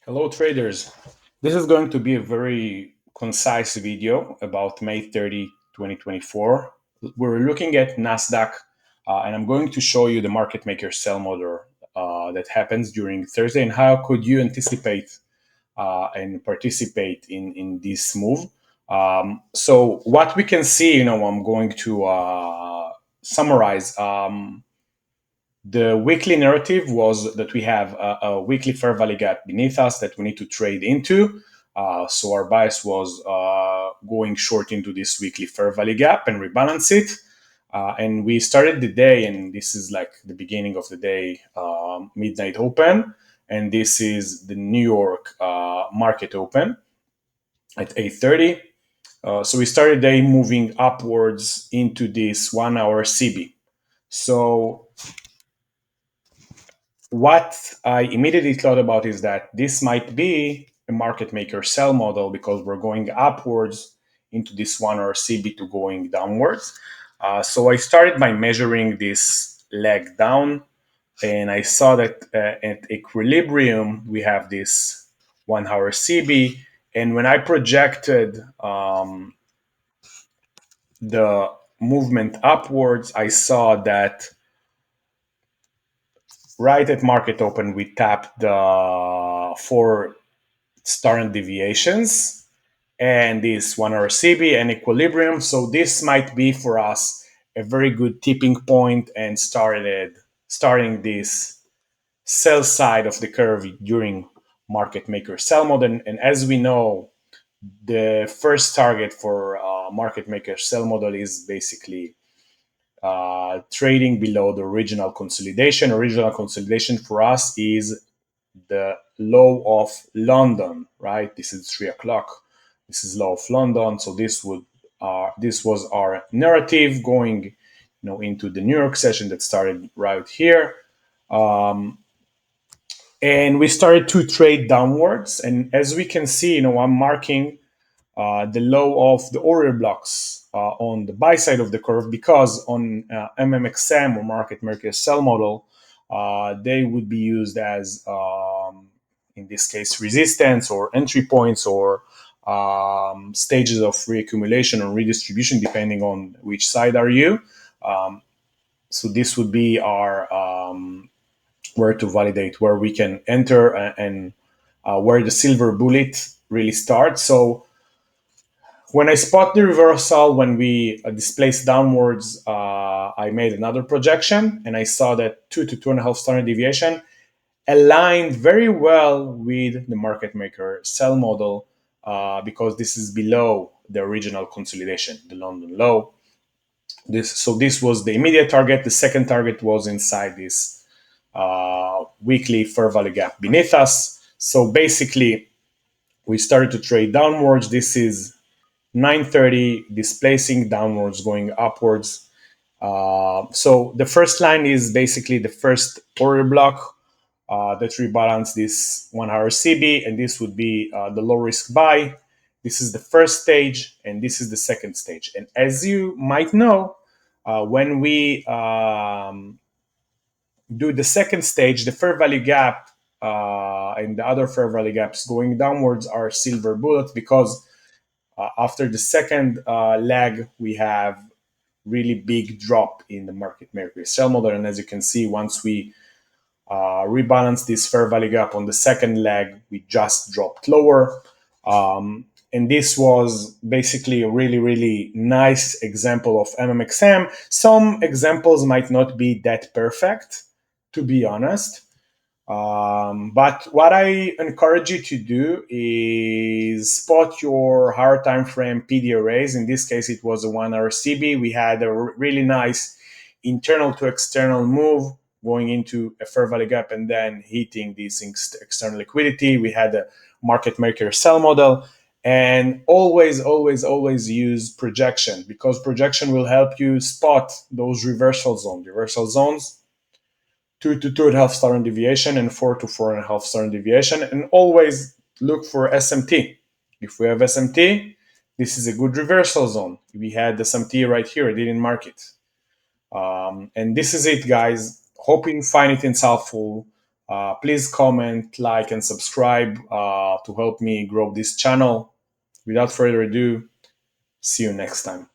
Hello traders. This is going to be a very concise video about May 30, 2024. We're looking at Nasdaq and I'm going to show you the market maker sell model that happens during Thursday and how could you anticipate and participate in this move. So what we can see, I'm going to summarize. The weekly narrative was that we have a weekly fair value gap beneath us that we need to trade into. So our bias was going short into this weekly fair value gap and rebalance it. And we started the day, and this is like the beginning of the day, midnight open. And this is the New York market open at 8:30. So we started the day moving upwards into this 1 hour CB. So what I immediately thought about is that this might be a market maker sell model because we're going upwards into this 1 hour CB to going downwards. So I started by measuring this leg down, and I saw that at equilibrium we have this 1 hour CB. And when I projected the movement upwards, I saw that right at market open we tapped the 4 standard deviations and this 1 hour CB and equilibrium. So this might be for us a very good tipping point and starting this sell side of the curve during market maker sell mode. And as we know, the first target for market maker sell model is basically trading below the original consolidation. Original consolidation for us is the low of London, right? This is 3 o'clock. This is low of London. So this was our narrative going, into the New York session that started right here. And we started to trade downwards. And as we can see, I'm marking the low of the order blocks on the buy side of the curve because on MMXM or market maker sell model, they would be used as, in this case, resistance or entry points or stages of reaccumulation or redistribution, depending on which side are you. So this would be our where to validate where we can enter and where the silver bullet really starts. So when I spot the reversal, when we displaced downwards, I made another projection and I saw that 2 to 2.5 standard deviation aligned very well with the market maker sell model because this is below the original consolidation, the London low. This was the immediate target. The second target was inside this weekly fair value gap beneath us. So basically, we started to trade downwards. This is 9:30, displacing downwards, going upwards. So the first line is basically the first order block that rebalance this 1 hour CB, and this would be the low risk buy. This is the first stage, and this is the second stage. And as you might know, when we do the second stage, the fair value gap and the other fair value gaps going downwards are silver bullets because after the second leg, we have really big drop in the market maker sell model. And as you can see, once we rebalance this fair value gap on the second leg, we just dropped lower. And this was basically a really, really nice example of MMXM. Some examples might not be that perfect, to be honest. But what I encourage you to do is spot your higher time frame PD arrays. In this case, it was a 1 hour CB. We had a really nice internal to external move going into a fair value gap and then hitting this external liquidity. We had a market maker sell model. And always, always, always use projection because projection will help you spot those reversal zones. Reversal zones 2 to 2.5 standard deviation and 4 to 4.5 standard deviation, and always look for SMT. If we have SMT, this is a good reversal zone. We had the SMT right here, I didn't mark it. And this is it, guys. Hope you find it insightful. Please comment, like, and subscribe to help me grow this channel. Without further ado, see you next time.